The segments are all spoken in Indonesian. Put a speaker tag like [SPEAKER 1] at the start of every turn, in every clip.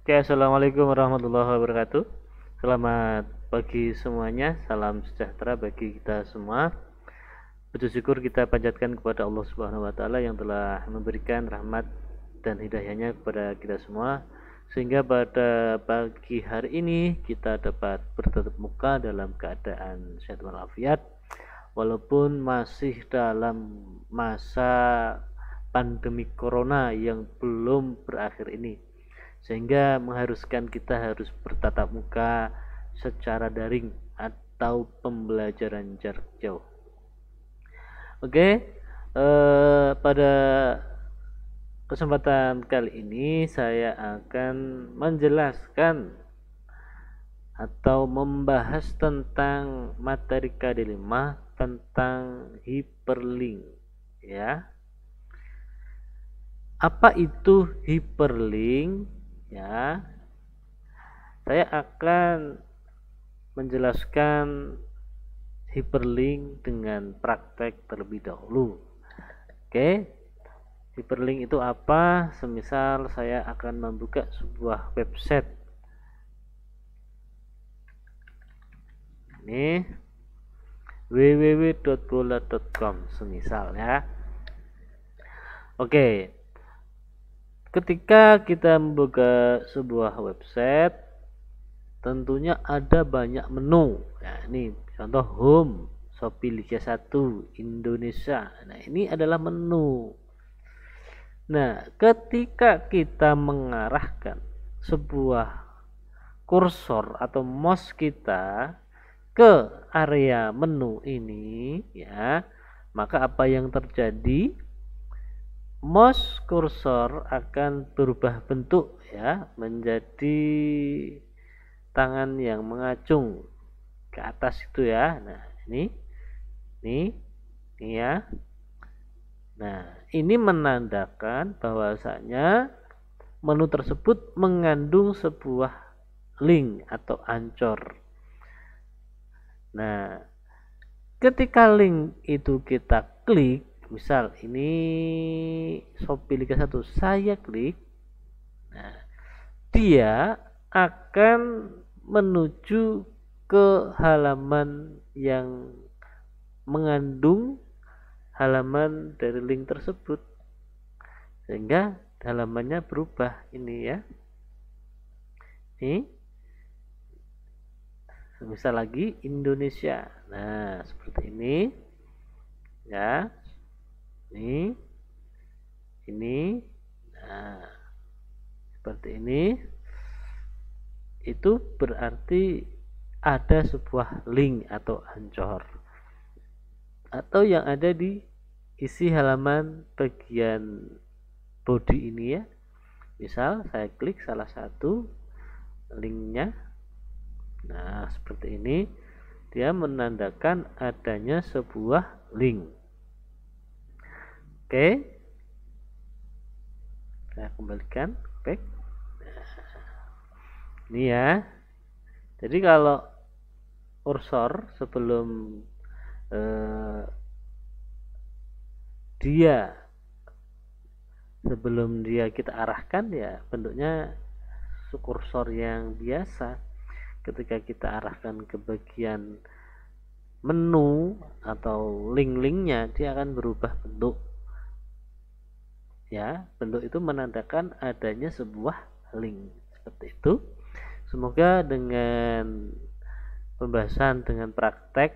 [SPEAKER 1] Oke, assalamualaikum warahmatullahi wabarakatuh. Selamat pagi semuanya, salam sejahtera bagi kita semua. Puji syukur kita panjatkan kepada Allah Subhanahu wa taala yang telah memberikan rahmat dan hidayahnya kepada kita semua sehingga pada pagi hari ini kita dapat bertatap muka dalam keadaan sehat walafiat walaupun masih dalam masa pandemi corona yang belum berakhir ini, sehingga mengharuskan kita harus bertatap muka secara daring atau pembelajaran jarak jauh. Oke, pada kesempatan kali ini saya akan menjelaskan atau membahas tentang materi KD5 tentang hyperlink, ya. Apa itu hyperlink? Ya, saya akan menjelaskan hyperlink dengan praktek terlebih dahulu. Oke, hyperlink itu apa? Semisal saya akan membuka sebuah website. Ini www.bola.com semisal ya. Oke, ketika kita membuka sebuah website, tentunya ada banyak menu. Nah, ini contoh home, Shopee Liga 1 Indonesia. Nah, ini adalah menu. Nah, ketika kita mengarahkan sebuah kursor atau mouse kita ke area menu ini, ya, maka apa yang terjadi? Mouse kursor akan berubah bentuk, ya, menjadi tangan yang mengacung ke atas itu ya. Nah, ini ya. Nah, ini menandakan bahwasanya menu tersebut mengandung sebuah link atau ancor. Nah, ketika link itu kita klik, misal ini Shopee Liga 1, saya klik, nah, dia akan menuju ke halaman yang mengandung halaman dari link tersebut, sehingga halamannya berubah ini ya. Ini misal lagi Indonesia. Nah, seperti ini ya. Ini nah, seperti ini. Itu berarti ada sebuah link atau ancor atau yang ada di isi halaman bagian body ini ya. Misal saya klik salah satu linknya, nah seperti ini, dia menandakan adanya sebuah link. Oke, saya kembalikan back. Ini ya. Jadi kalau kursor sebelum dia kita arahkan, ya bentuknya kursor yang biasa. Ketika kita arahkan ke bagian menu atau link-linknya, dia akan berubah bentuk. Ya, bentuk itu menandakan adanya sebuah link. Seperti itu. Semoga dengan pembahasan dengan praktek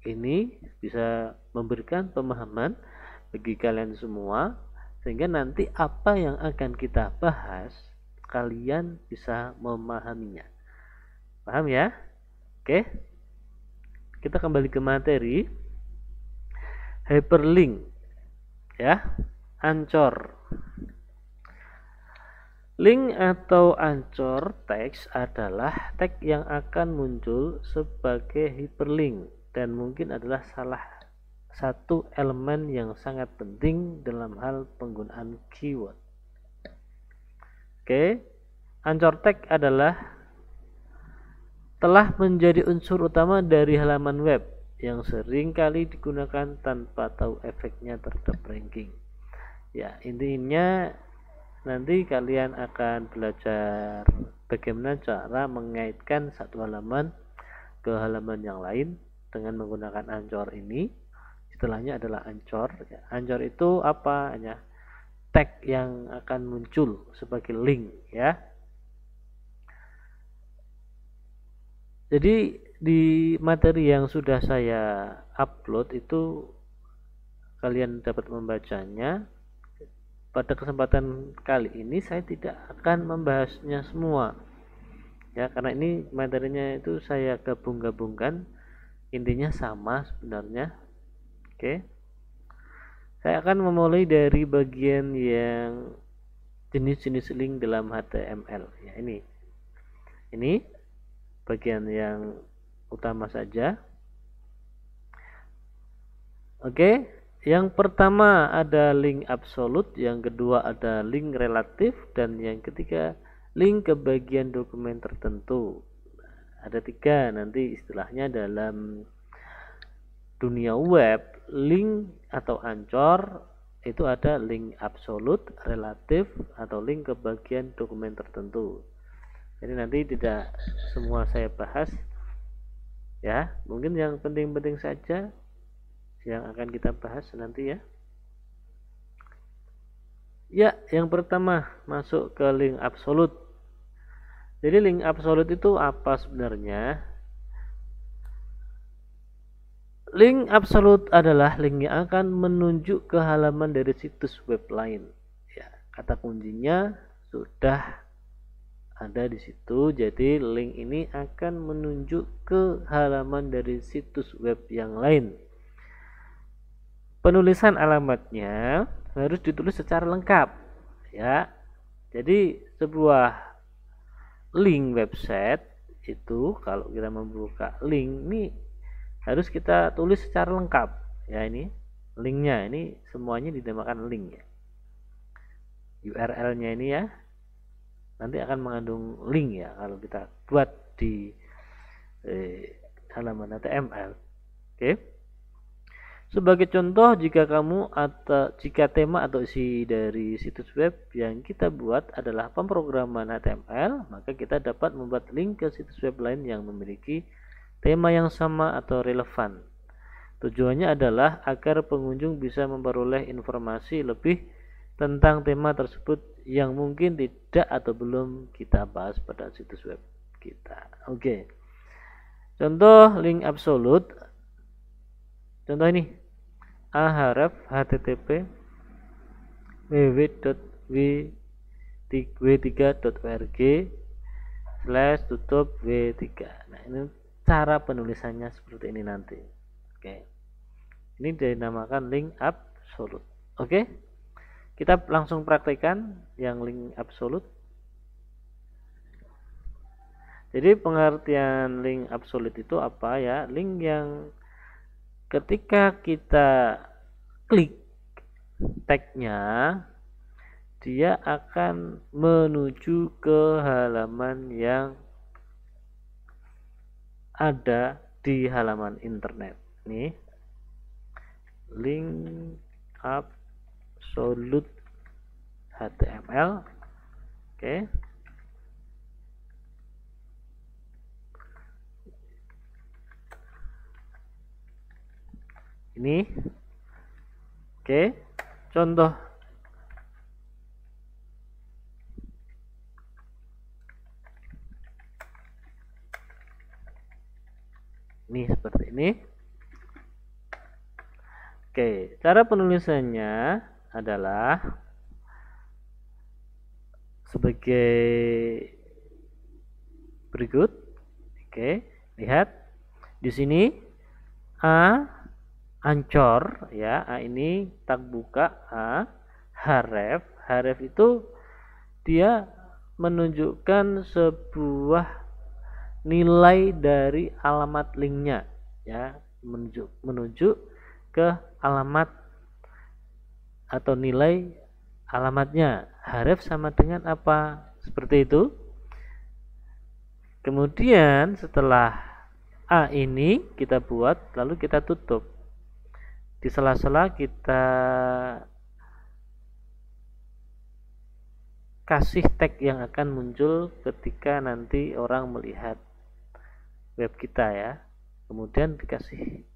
[SPEAKER 1] ini bisa memberikan pemahaman bagi kalian semua, sehingga nanti apa yang akan kita bahas kalian bisa memahaminya. Paham ya? Oke, kita kembali ke materi hyperlink ya, ancor. Link atau ancor teks adalah teks yang akan muncul sebagai hyperlink dan mungkin adalah salah satu elemen yang sangat penting dalam hal penggunaan keyword. Oke, ancor teks adalah telah menjadi unsur utama dari halaman web yang sering kali digunakan tanpa tahu efeknya terhadap ranking. Ya, intinya nanti kalian akan belajar bagaimana cara mengaitkan satu halaman ke halaman yang lain dengan menggunakan Anchor ini. Istilahnya adalah Anchor. Anchor itu apa? Hanya tag yang akan muncul sebagai link ya. Jadi di materi yang sudah saya upload itu kalian dapat membacanya. Pada kesempatan kali ini saya tidak akan membahasnya semua ya, karena ini materinya itu saya gabung-gabungkan, intinya sama sebenarnya. Oke, saya akan memulai dari bagian yang jenis-jenis link dalam HTML ya. Ini bagian yang utama saja. Oke, yang pertama ada link absolut, yang kedua ada link relatif, dan yang ketiga link ke bagian dokumen tertentu. Ada 3 nanti istilahnya dalam dunia web. Link atau Anchor itu ada link absolut, relatif, atau link ke bagian dokumen tertentu. Jadi nanti tidak semua saya bahas ya, mungkin yang penting-penting saja yang akan kita bahas nanti ya. Ya, yang pertama masuk ke link absolut. Jadi link absolut itu apa sebenarnya? Link absolut adalah link yang akan menunjuk ke halaman dari situs web lain. Ya, kata kuncinya sudah ada di situ. Jadi link ini akan menunjuk ke halaman dari situs web yang lain. Penulisan alamatnya harus ditulis secara lengkap ya. Jadi sebuah link website itu kalau kita membuka link ini harus kita tulis secara lengkap ya. Ini linknya, ini semuanya dinamakan link ya. URL-nya ini ya nanti akan mengandung link ya kalau kita buat di halaman HTML. Oke. Sebagai contoh, jika tema atau isi dari situs web yang kita buat adalah pemrograman HTML, maka kita dapat membuat link ke situs web lain yang memiliki tema yang sama atau relevan. Tujuannya adalah agar pengunjung bisa memperoleh informasi lebih tentang tema tersebut yang mungkin tidak atau belum kita bahas pada situs web kita. Oke. Contoh link absolut. Contoh ini ahref http www.w3.org/tutup w3. Nah, ini cara penulisannya seperti ini nanti. Oke. Ini dinamakan link absolut. Oke. Kita langsung praktekkan yang link absolut. Jadi pengertian link absolut itu apa ya? Link yang ketika kita klik tagnya, dia akan menuju ke halaman yang ada di halaman internet. Nih, link absolut HTML. Oke. Ini oke, contoh ini seperti ini. Oke, cara penulisannya adalah sebagai berikut. Oke, lihat di sini Anchor ya, ini tag buka href itu dia menunjukkan sebuah nilai dari alamat linknya ya, menuju ke alamat atau nilai alamatnya. Href sama dengan apa, seperti itu. Kemudian setelah ini kita buat, lalu kita tutup. Di sela-sela kita kasih tag yang akan muncul ketika nanti orang melihat web kita ya. Kemudian dikasih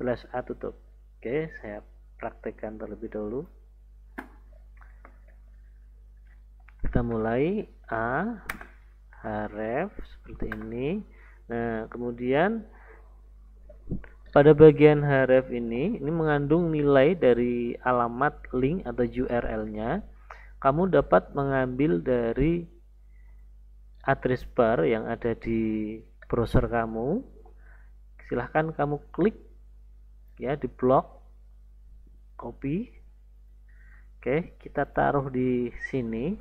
[SPEAKER 1] /a tutup. Oke, saya praktekkan terlebih dahulu. Kita mulai A href seperti ini. Nah, kemudian pada bagian href ini mengandung nilai dari alamat link atau URL-nya. Kamu dapat mengambil dari address bar yang ada di browser kamu. Silahkan kamu klik ya di blok, copy. Oke, kita taruh di sini.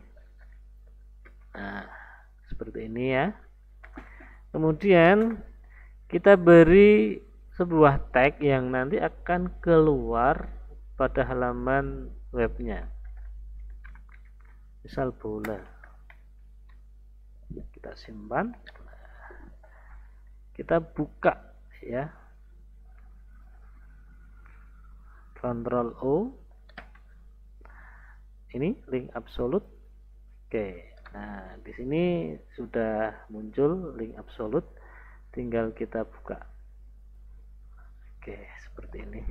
[SPEAKER 1] Nah, seperti ini ya. Kemudian kita beri sebuah tag yang nanti akan keluar pada halaman webnya. Misal bola. Kita simpan. Kita buka ya. Ctrl O. Ini link absolut. Oke. Nah, di sini sudah muncul link absolut, tinggal kita buka. Oke, seperti ini.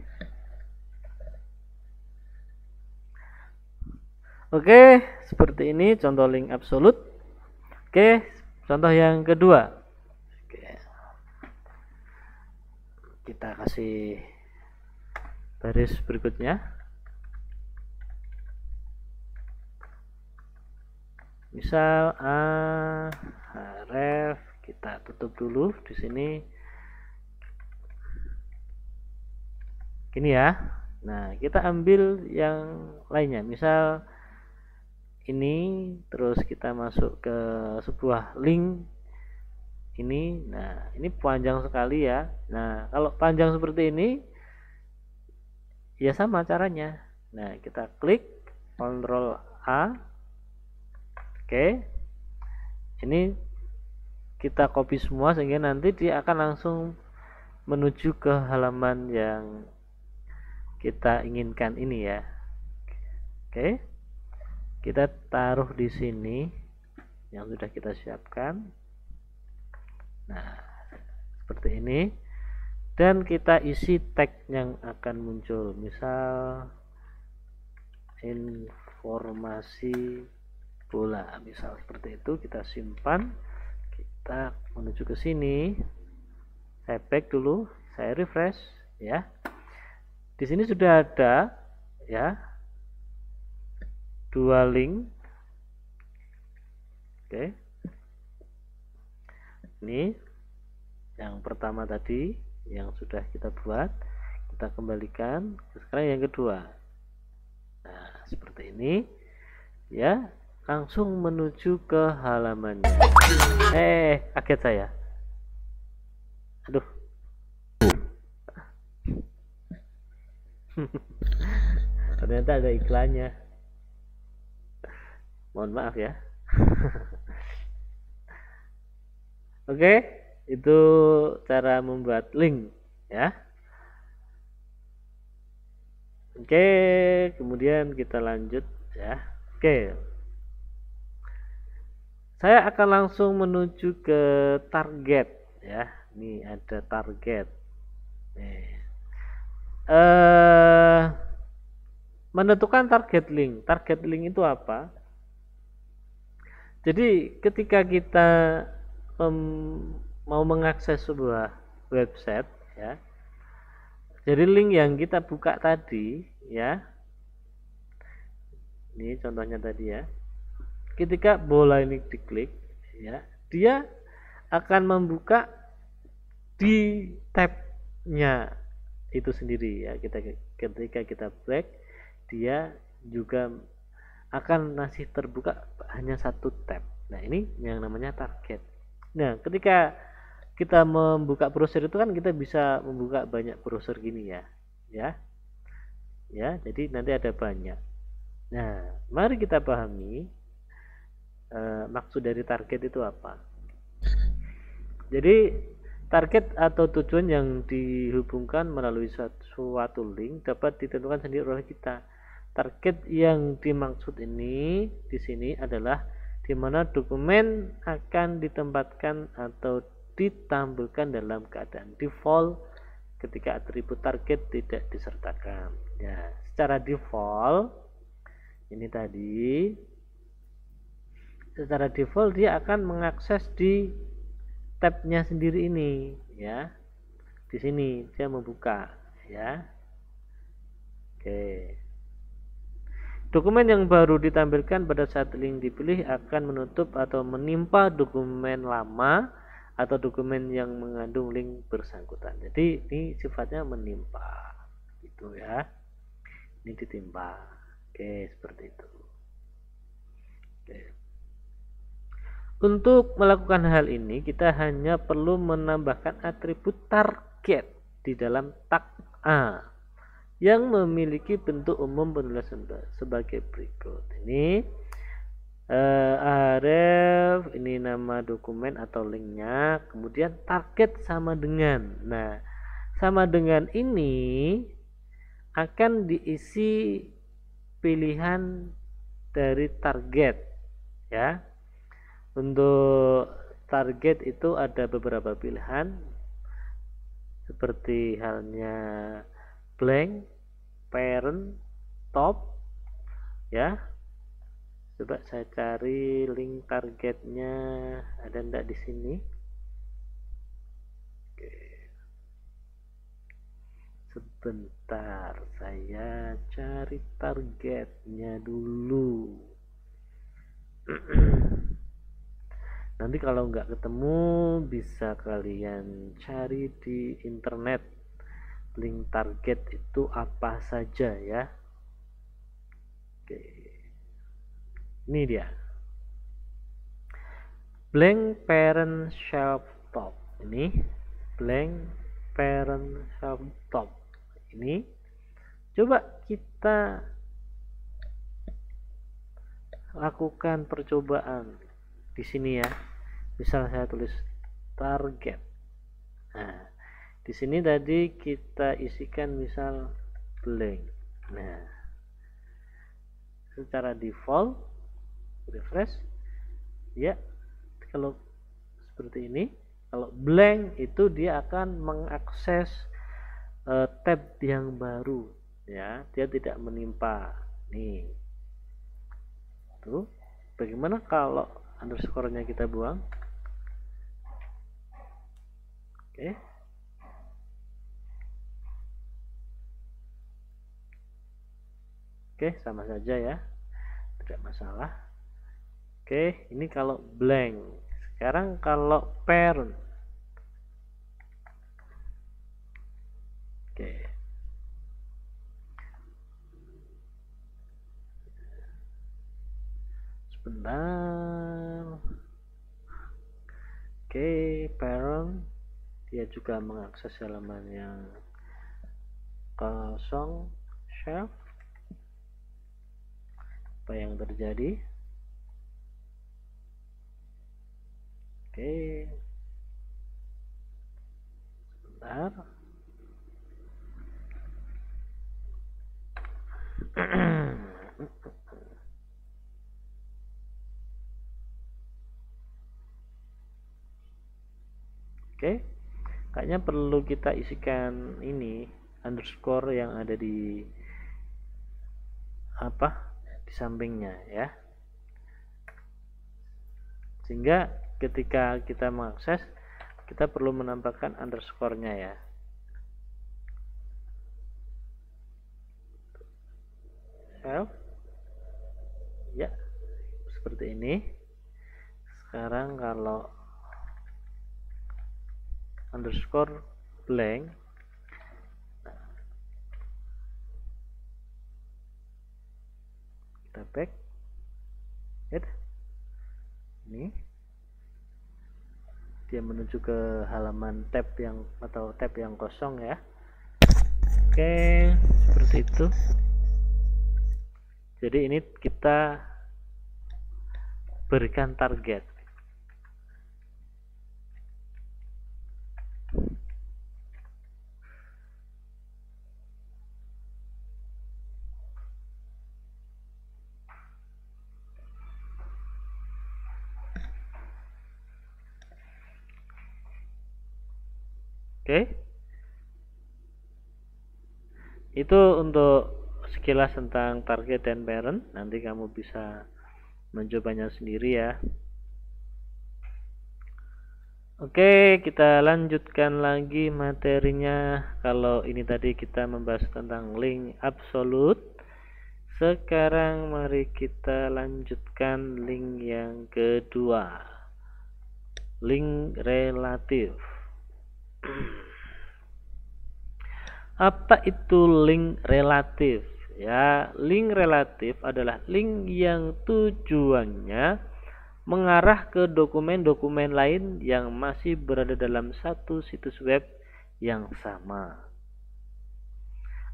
[SPEAKER 1] Oke, seperti ini contoh link absolut. Oke, contoh yang kedua. Oke. Kita kasih baris berikutnya. Misal href, kita tutup dulu di sini. Gini ya. Nah, kita ambil yang lainnya. Misal ini, terus kita masuk ke sebuah link ini. Nah, ini panjang sekali ya. Nah, kalau panjang seperti ini ya sama caranya. Nah, kita klik Ctrl A. Oke, ini kita copy semua sehingga nanti dia akan langsung menuju ke halaman yang kita inginkan ini ya. Oke, kita taruh di sini yang sudah kita siapkan. Nah, seperti ini, dan kita isi tag yang akan muncul. Misal informasi bola, misal seperti itu. Kita simpan, kita menuju ke sini, saya back dulu, saya refresh ya. Di sini sudah ada ya dua link. Oke, ini yang pertama tadi yang sudah kita buat, kita kembalikan. Sekarang yang kedua. Nah, seperti ini ya, langsung menuju ke halamannya. Kaget saya. Aduh. Ternyata ada iklannya. Mohon maaf ya. Oke, itu cara membuat link ya. Oke, kemudian kita lanjut ya. Oke. Saya akan langsung menuju ke target ya. Ini ada target. Menentukan target link. Target link itu apa? Jadi ketika kita mau mengakses sebuah website ya, jadi link yang kita buka tadi ya, ini contohnya tadi ya, ketika bola ini diklik ya, dia akan membuka di tabnya itu sendiri ya. Ketika kita back, dia juga akan masih terbuka hanya satu tab. Nah, ini yang namanya target. Nah, ketika kita membuka browser itu kan kita bisa membuka banyak browser gini ya. Ya, jadi nanti ada banyak. Nah, mari kita pahami maksud dari target itu apa. Jadi target atau tujuan yang dihubungkan melalui suatu link dapat ditentukan sendiri oleh kita. Target yang dimaksud ini di sini adalah di mana dokumen akan ditempatkan atau ditampilkan dalam keadaan default ketika atribut target tidak disertakan. Ya, secara default ini tadi, secara default dia akan mengakses di tabnya sendiri ini, ya. Di sini dia membuka, ya. Oke. Dokumen yang baru ditampilkan pada saat link dipilih akan menutup atau menimpa dokumen lama atau dokumen yang mengandung link bersangkutan. Jadi ini sifatnya menimpa, gitu ya. Ini ditimpa. Oke, seperti itu. Oke. Untuk melakukan hal ini kita hanya perlu menambahkan atribut target di dalam tag A yang memiliki bentuk umum penulisan sebagai berikut. Ini aref, ini nama dokumen atau linknya, kemudian target sama dengan. Nah, sama dengan ini akan diisi pilihan dari target, ya. Untuk target itu ada beberapa pilihan seperti halnya blank, parent, top, ya. Coba saya cari link targetnya, ada enggak di sini? Oke. Sebentar, saya cari targetnya dulu. Nanti kalau nggak ketemu bisa kalian cari di internet link target itu apa saja, ya. Oke, ini dia blank parent shelf top. Ini blank parent shelf top. Ini coba kita lakukan percobaan di sini, ya. Misal saya tulis target. Nah, di sini tadi kita isikan misal blank. Nah, secara default refresh, ya, kalau seperti ini, kalau blank itu dia akan mengakses tab yang baru, ya, dia tidak menimpa. Nih, tuh. Bagaimana kalau underscore-nya kita buang? Oke. Oke, sama saja, ya, tidak masalah. Oke, ini kalau blank. Sekarang kalau parent. Oke. Sebentar. Oke, parent dia juga mengakses halaman yang kosong, shelf. Apa yang terjadi? Oke, sebentar. Oke, kayaknya perlu kita isikan ini underscore yang ada di di sampingnya, ya, sehingga ketika kita mengakses kita perlu menambahkan underscore-nya, ya. Self, ya, seperti ini. Sekarang kalau underscore blank, kita back, lihat, ini dia menuju ke halaman tab yang atau tab yang kosong, ya. Oke, seperti itu. Jadi ini kita berikan target. Oke, itu untuk sekilas tentang target dan parent. Nanti kamu bisa mencobanya sendiri ya. Oke, kita lanjutkan lagi materinya. Kalau ini tadi kita membahas tentang link absolute. Sekarang mari kita lanjutkan link yang kedua. Link relatif. Apa itu link relatif? Ya, link relatif adalah link yang tujuannya mengarah ke dokumen-dokumen lain yang masih berada dalam satu situs web yang sama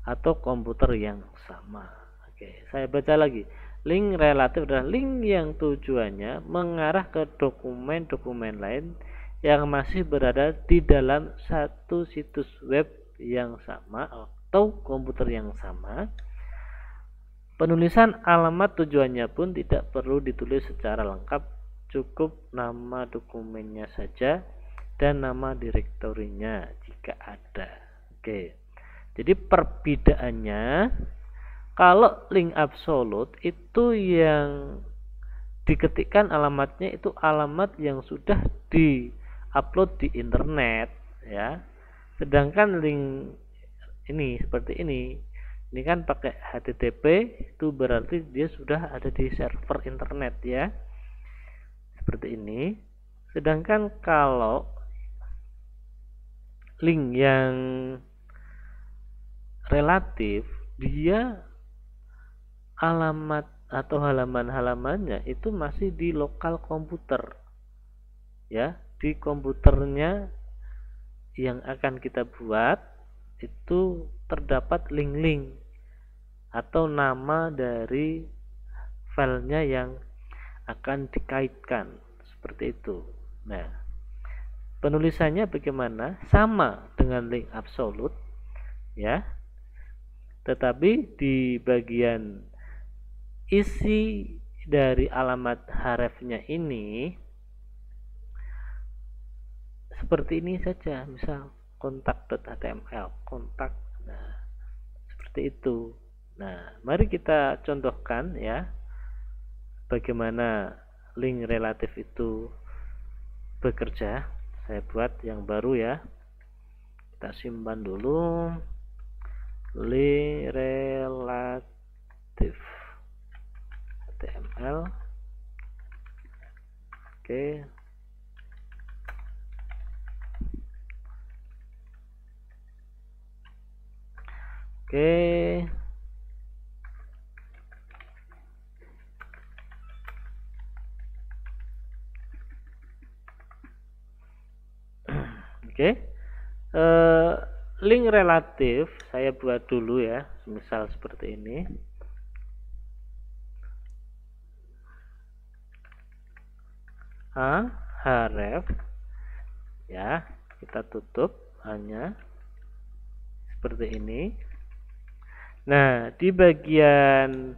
[SPEAKER 1] atau komputer yang sama. Oke, saya baca lagi. Link relatif adalah link yang tujuannya mengarah ke dokumen-dokumen lain yang masih berada di dalam satu situs web yang sama atau komputer yang sama. Penulisan alamat tujuannya pun tidak perlu ditulis secara lengkap, cukup nama dokumennya saja dan nama direktorinya jika ada. Oke. Jadi perbedaannya, kalau link absolut itu yang diketikkan alamatnya itu alamat yang sudah di-upload di internet ya. Sedangkan link ini seperti ini kan pakai HTTP, itu berarti dia sudah ada di server internet ya. Seperti ini. Sedangkan kalau link yang relatif, dia alamat atau halaman-halamannya itu masih di lokal komputer. Ya, di komputernya yang akan kita buat itu terdapat link-link atau nama dari filenya yang akan dikaitkan seperti itu. Nah, penulisannya bagaimana? Sama dengan link absolut ya. Tetapi di bagian isi dari alamat hrefnya ini seperti ini saja, misal kontak.html, kontak. Nah, seperti itu. Nah, mari kita contohkan ya bagaimana link relatif itu bekerja. Saya buat yang baru ya. Kita simpan dulu. Link relatif HTML. Oke. Oke. Oke. Link relatif saya buat dulu ya, misal seperti ini. Href ya, kita tutup hanya seperti ini. Nah, di bagian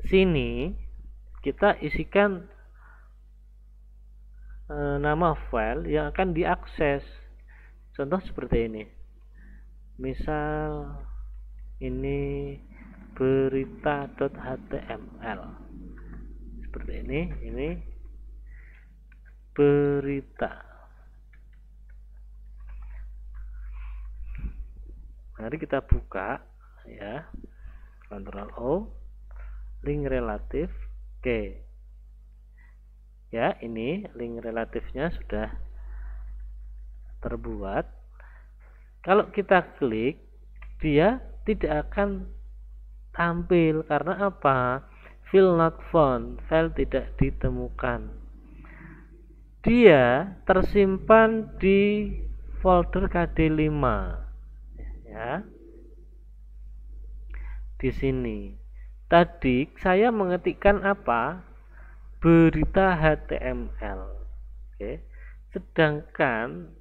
[SPEAKER 1] sini kita isikan nama file yang akan diakses. Contoh seperti ini. Misal ini berita.html. Seperti ini berita. Mari kita buka ya. Ctrl O, link relatif. Oke. Ya, ini link relatifnya sudah terbuat. Kalau kita klik, dia tidak akan tampil karena apa? File not found, file tidak ditemukan. Dia tersimpan di folder KD5 ya. Di sini. Tadi saya mengetikkan apa? Berita HTML. Oke. Sedangkan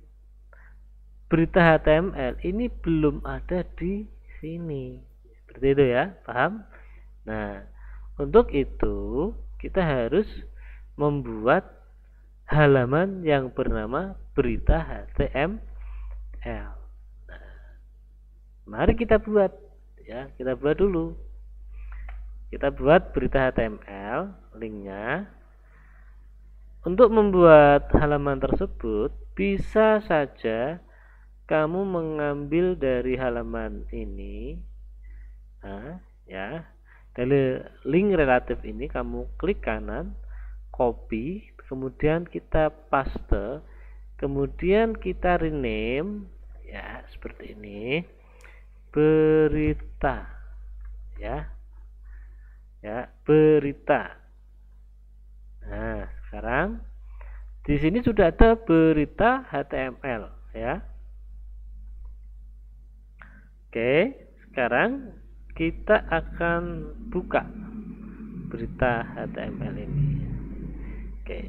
[SPEAKER 1] berita HTML ini belum ada di sini. Seperti itu ya, paham? Nah, untuk itu kita harus membuat halaman yang bernama berita HTML. HTML. Nah, mari kita buat ya, kita buat dulu. Kita buat berita HTML, linknya. Untuk membuat halaman tersebut, bisa saja kamu mengambil dari halaman ini, nah, ya, dari link relatif ini kamu klik kanan, copy, kemudian kita paste, kemudian kita rename, ya, seperti ini, berita, ya, berita. Nah, sekarang di sini sudah ada berita HTML, ya. Oke, sekarang kita akan buka berita HTML ini. Oke.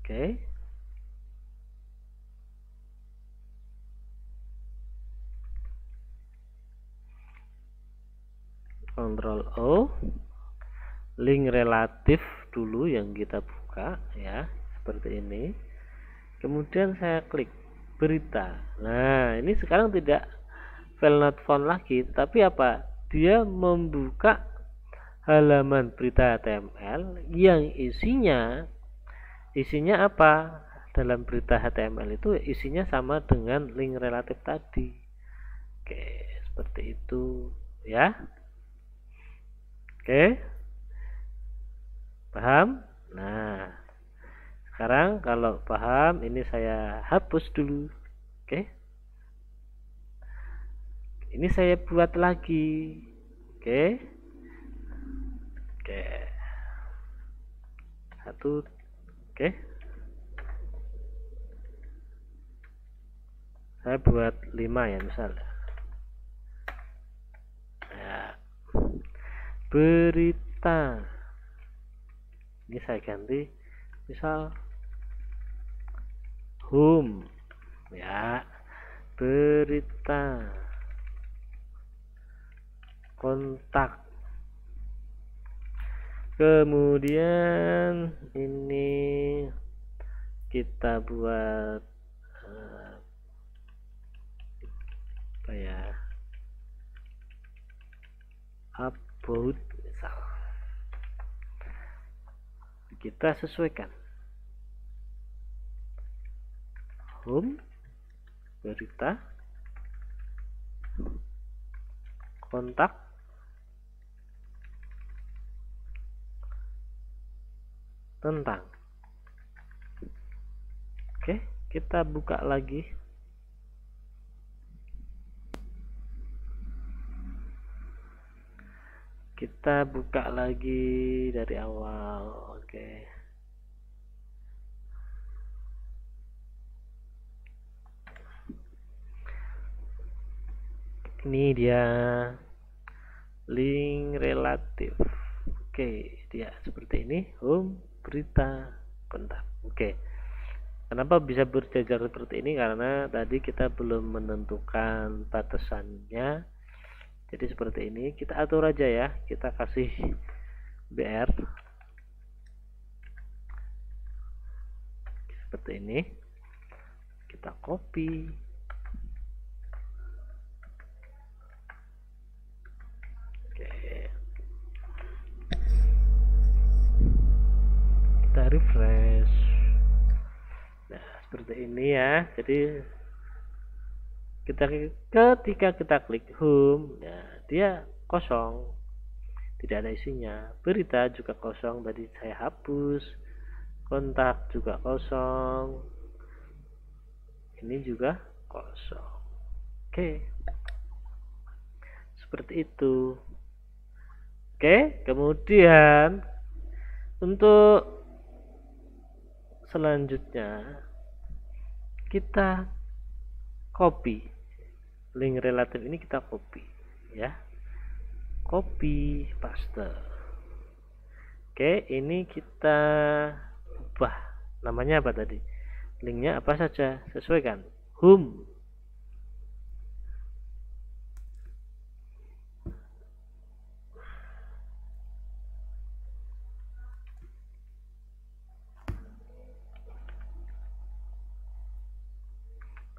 [SPEAKER 1] Oke. Ctrl O, link relatif dulu yang kita buka, ya, seperti ini. Kemudian saya klik berita. Nah, ini sekarang tidak file not found lagi, tapi apa? Dia membuka halaman berita HTML yang isinya apa? Dalam berita HTML itu isinya sama dengan link relatif tadi. Oke, seperti itu, ya. Oke, paham? Nah, sekarang kalau paham, ini saya hapus dulu. Oke, ini saya buat lagi. Oke, oke, satu, oke, saya buat 5 ya misalnya. Ya, berita. Ini saya ganti misal home, ya, berita, kontak. Kemudian ini kita buat apa ya, about misal, kita sesuaikan home, berita, kontak, tentang. Oke, kita buka lagi. Kita buka lagi dari awal. Oke. Ini dia link relatif. Oke, dia seperti ini, home, berita, kontak. Oke. Kenapa bisa berjajar seperti ini? Karena tadi kita belum menentukan batasannya. Jadi seperti ini, kita atur aja ya. Kita kasih BR seperti ini. Kita copy. Oke. Kita refresh. Nah, seperti ini ya. Jadi ketika kita klik home, ya, dia kosong, tidak ada isinya. Berita juga kosong, tadi saya hapus. Kontak juga kosong, ini juga kosong. Oke, seperti itu. Oke, kemudian untuk selanjutnya kita copy link relatif ini, kita copy ya, copy paste. Oke, ini kita ubah namanya apa tadi, linknya apa saja, sesuaikan home.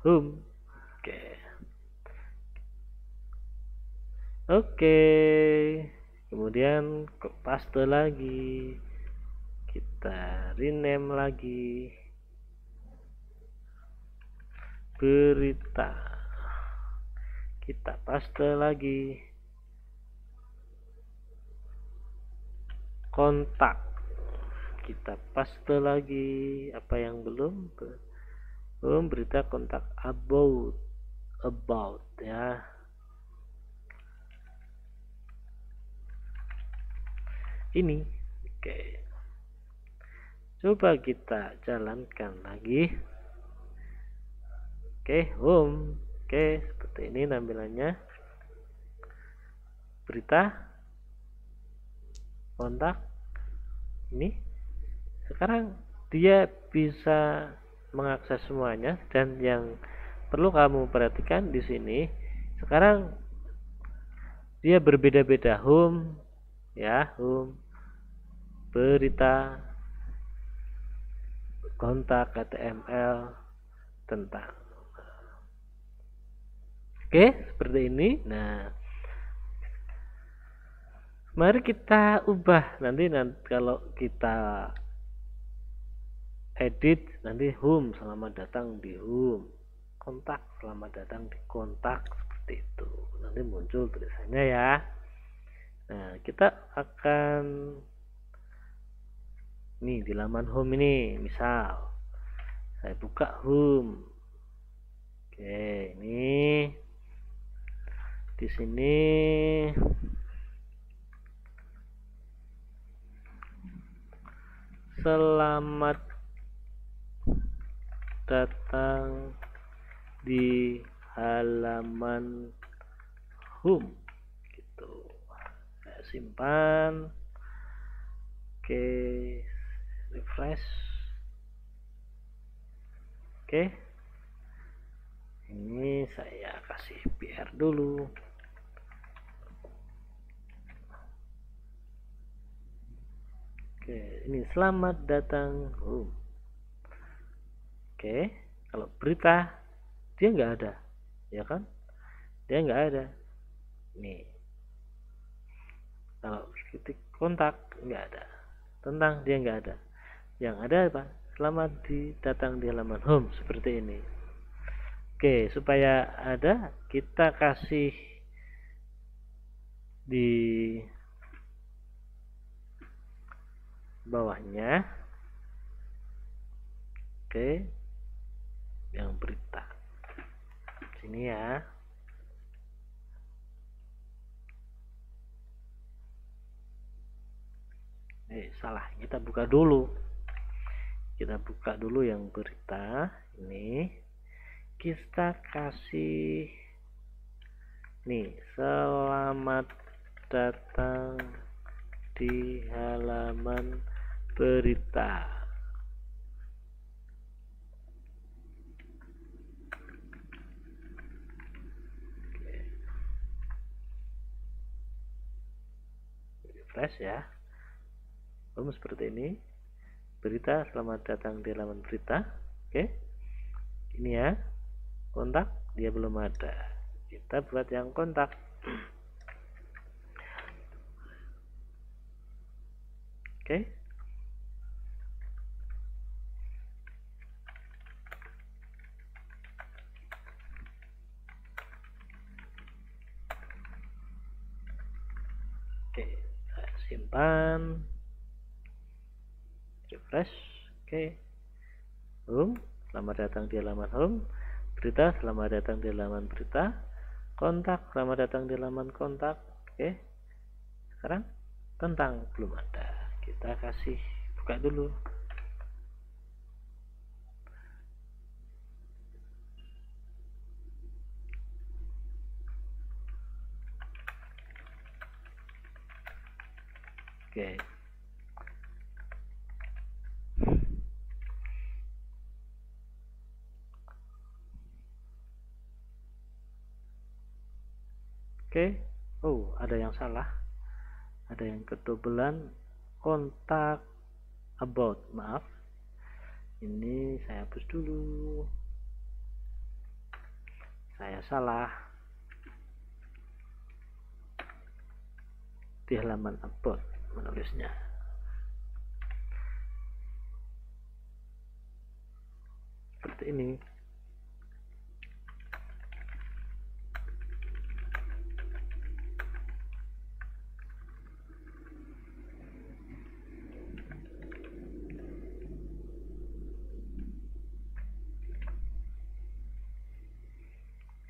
[SPEAKER 1] home. Oke. Oke. Kemudian paste lagi. Kita rename lagi. Berita. Kita paste lagi. Kontak. Kita paste lagi. Apa yang belum? Berita kontak about ya. Ini oke, coba kita jalankan lagi. Oke, home. Oke, seperti ini tampilannya. Berita kontak ini. Sekarang dia bisa mengakses semuanya, dan yang perlu kamu perhatikan di sini sekarang dia berbeda-beda. Home ya, home, berita, kontak, HTML, tentang. Oke, seperti ini. Nah, mari kita ubah nanti kalau kita edit nanti home, selamat datang di home, kontak, selamat datang di kontak, seperti itu nanti muncul tulisannya ya. Nah, kita akan nih di laman home ini, misal saya buka home. Oke, ini di sini selamat datang di halaman home gitu. Saya simpan. Oke, refresh. Oke, ini saya kasih PR dulu. Oke, ini selamat datang home. Oke, kalau berita dia nggak ada, ya kan? Dia nggak ada. Nih, kalau ketik kontak nggak ada, tentang dia nggak ada. Yang ada apa? Selamat datang di halaman home, seperti ini. Oke, supaya ada kita kasih di bawahnya. Oke, yang berita sini ya. Salah, kita buka dulu yang berita ini. Kita kasih nih, selamat datang di halaman berita. Refresh ya. Seperti ini. Berita, selamat datang di halaman berita. Oke, ini ya. Kontak dia belum ada, kita buat yang kontak. Oke, saya simpan, refresh. Oke, home, selamat datang di halaman home. Berita, selamat datang di halaman berita. Kontak, selamat datang di halaman kontak. Oke, sekarang tentang belum ada, kita kasih buka dulu. Oke, oh ada yang salah, ada yang kedobelan. Kontak about, maaf, ini saya hapus dulu. saya salah di halaman upload menulisnya. Seperti ini.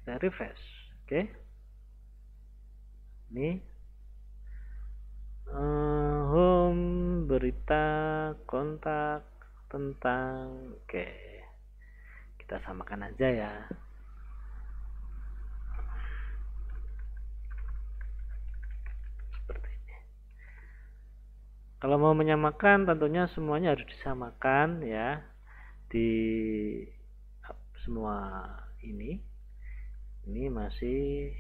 [SPEAKER 1] Kita refresh. Oke. Ini home, berita, kontak, tentang. Oke. Kita samakan aja ya. Seperti ini. Kalau mau menyamakan tentunya semuanya harus disamakan ya. Di semua ini masih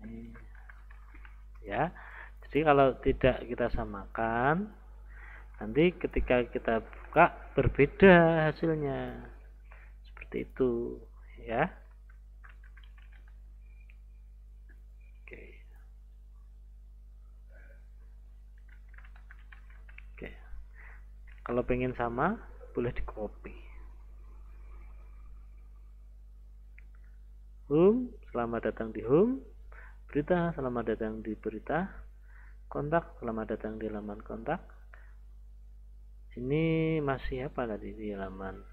[SPEAKER 1] ini, ya. Jadi kalau tidak kita samakan, nanti ketika kita buka berbeda hasilnya. Seperti itu ya. Oke. Oke. Kalau pengen sama boleh di copy. Home, selamat datang di home. Berita, selamat datang di berita. Kontak, selamat datang di halaman kontak. Ini masih apa tadi di halaman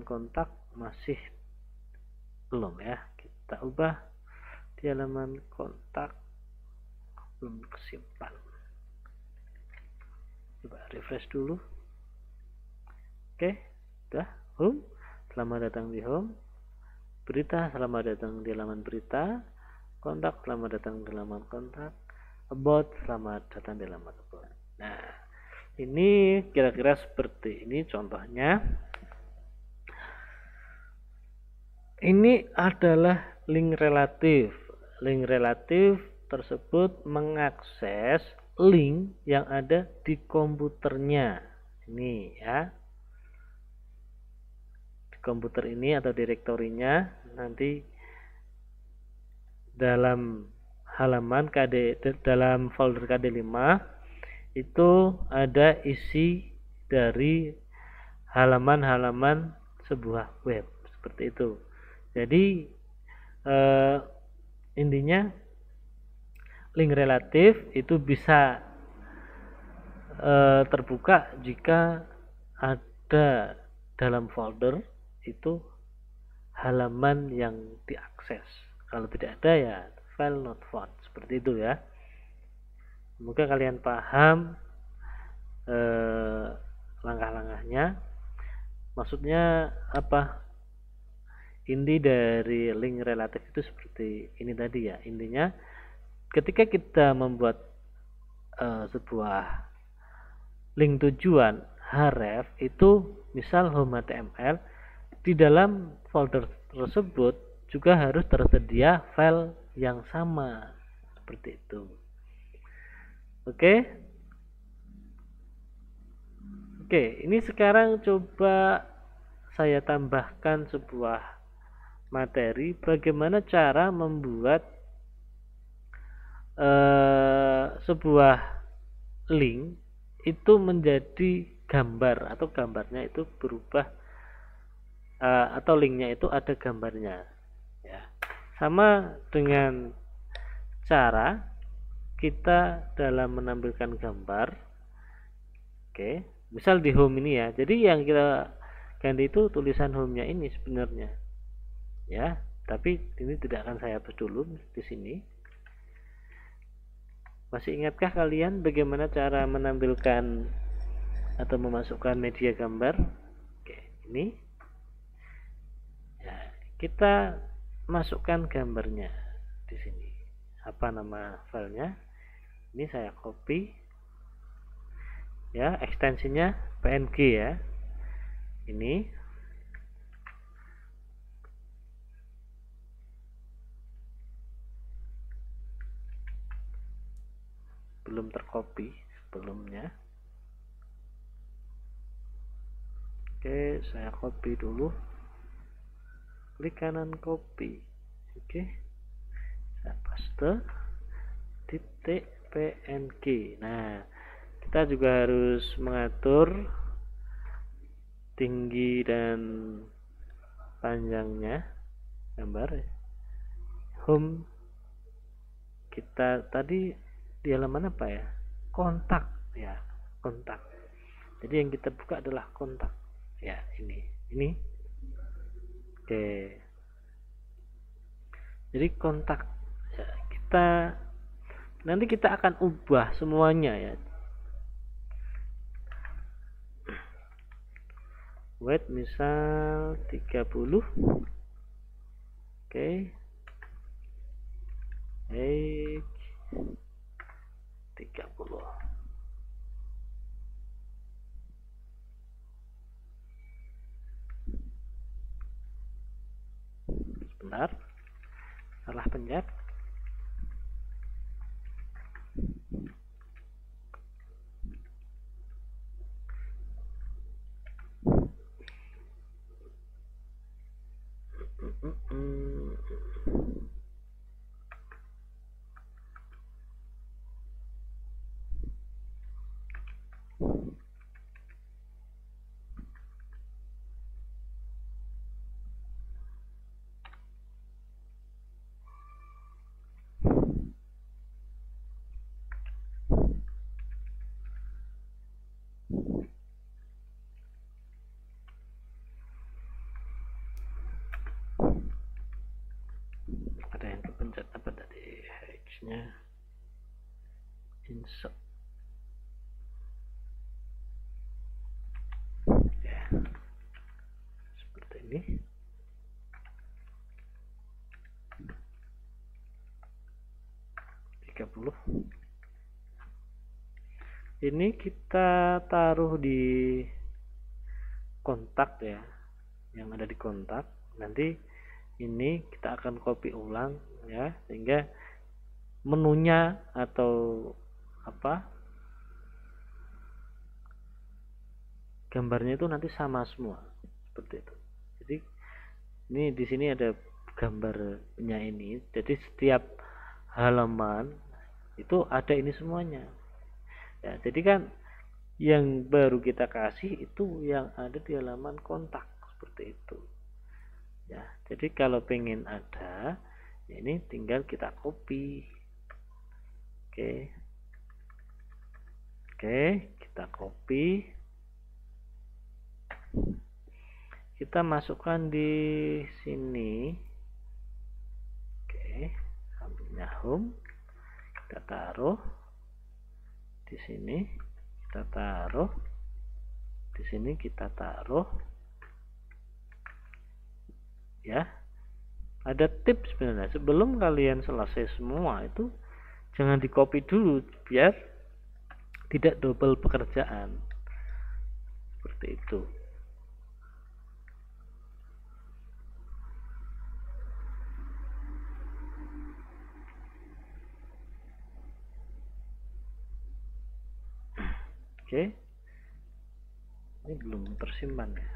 [SPEAKER 1] kontak masih belum ya. Kita ubah di halaman kontak belum kesimpan. Coba refresh dulu. Oke, udah home. Selamat datang di home. Berita, selamat datang di halaman berita. Kontak, selamat datang di halaman kontak. About, selamat datang di halaman about. Nah, ini kira-kira seperti ini contohnya. Ini adalah link relatif. Link relatif tersebut mengakses link yang ada di komputernya. Ini ya. Komputer ini atau direktorinya nanti dalam halaman dalam folder KD5 itu ada isi dari halaman-halaman sebuah web seperti itu. Jadi intinya link relatif itu bisa terbuka jika ada dalam folder itu halaman yang diakses. Kalau tidak ada ya file not found. Seperti itu ya. Semoga kalian paham langkah-langkahnya. Maksudnya apa? Inti dari link relatif itu seperti ini tadi ya. Intinya ketika kita membuat sebuah link tujuan href itu misal home HTML, di dalam folder tersebut juga harus tersedia file yang sama seperti itu. Oke, ini sekarang coba saya tambahkan sebuah materi bagaimana cara membuat sebuah link itu menjadi gambar atau gambarnya itu berubah atau linknya itu ada gambarnya ya. Sama dengan cara kita dalam menampilkan gambar. Oke, misal di home ini ya, jadi yang kita ganti itu tulisan home-nya ini sebenarnya ya, tapi ini tidak akan saya hapus dulu di sini. Masih ingatkah kalian bagaimana cara menampilkan atau memasukkan media gambar? Oke, ini kita masukkan gambarnya di sini. Apa nama filenya? Ini saya copy. Ya, ekstensinya PNG ya. Ini belum tercopy sebelumnya. Oke, saya copy dulu. klik kanan copy. Oke, saya paste titik png. Nah, kita juga harus mengatur tinggi dan panjangnya gambar. Home kita tadi di halaman apa ya? Kontak ya, kontak. Jadi yang kita buka adalah kontak ya, ini. Oke, jadi kontak ya, nanti kita akan ubah semuanya ya. Weight misal 30. Oke, age 30. Sebentar, salah pencet. Ada yang kepencet apa tadi? H-nya insert ya, seperti ini. Ini kita taruh di kontak ya, yang ada di kontak. Nanti ini kita akan copy ulang ya, sehingga menunya atau apa gambarnya itu nanti sama semua seperti itu. Jadi ini di sini ada gambarnya ini, jadi setiap halaman itu ada ini semuanya ya. Jadi kan yang baru kita kasih itu yang ada di halaman kontak seperti itu ya. Jadi kalau pengen ada ya, ini tinggal kita copy. Oke, kita copy, kita masukkan di sini. Oke, sampingnya home kita taruh di sini, kita taruh di sini, kita taruh ya. Ada tips sebenarnya, sebelum kalian selesai semua itu jangan di copy dulu biar tidak double pekerjaan seperti itu. Oke, ini belum tersimpan ya.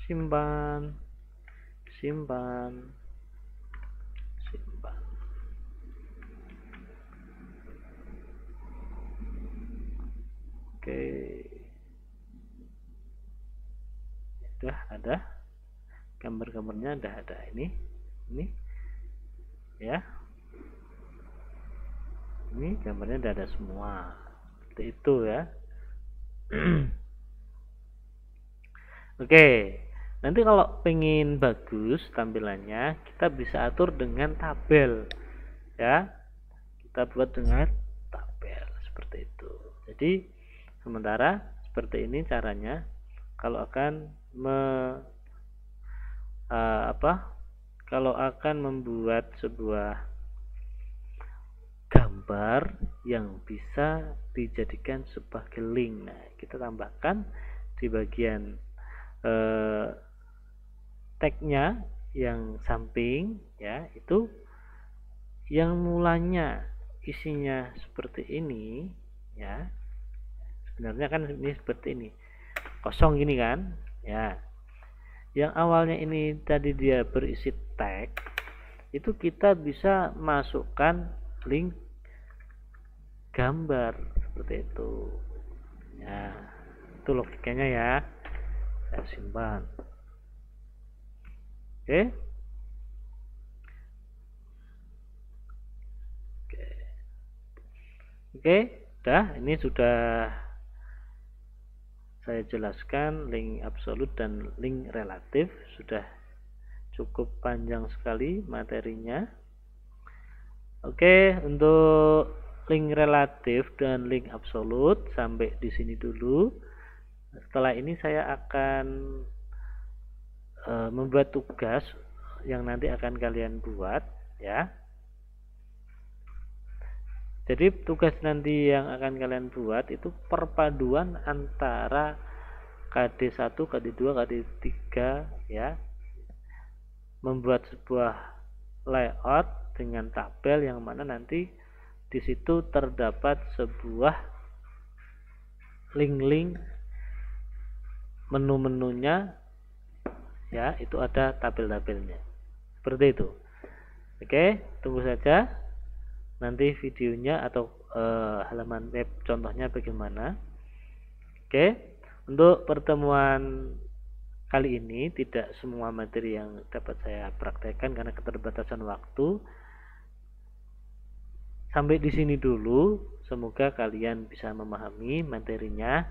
[SPEAKER 1] Simpan. Oke, sudah ada gambar-gambarnya, ada ini ya. Ini gambarnya udah ada semua seperti itu ya. Oke, nanti kalau pengen bagus tampilannya kita bisa atur dengan tabel ya. Kita buat dengan tabel seperti itu. Jadi sementara seperti ini caranya kalau akan kalau akan membuat sebuah gambar yang bisa dijadikan sebagai link. Nah, kita tambahkan di bagian tagnya yang samping ya, itu yang mulanya isinya seperti ini ya. Sebenarnya kan ini seperti ini, kosong gini kan ya. Yang awalnya ini tadi dia berisi tag, itu kita bisa masukkan link gambar seperti itu ya. Itu logikanya ya, saya simpan. Oke. Oke, ini sudah saya jelaskan link absolut dan link relatif. Sudah cukup panjang sekali materinya. Oke, untuk link relatif dan link absolut sampai di sini dulu. Setelah ini saya akan membuat tugas yang nanti akan kalian buat ya. Jadi tugas nanti yang akan kalian buat itu perpaduan antara KD1, KD2, KD3 ya. Membuat sebuah layout dengan tabel yang mana nanti di situ terdapat sebuah link-link menu-menunya ya, itu ada tabel-tabelnya. Seperti itu. Oke, tunggu saja nanti videonya atau halaman web contohnya bagaimana. Oke, untuk pertemuan kali ini tidak semua materi yang dapat saya praktekkan karena keterbatasan waktu. Sampai di sini dulu, semoga kalian bisa memahami materinya.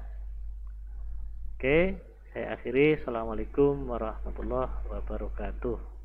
[SPEAKER 1] Oke, saya akhiri. Assalamualaikum warahmatullahi wabarakatuh.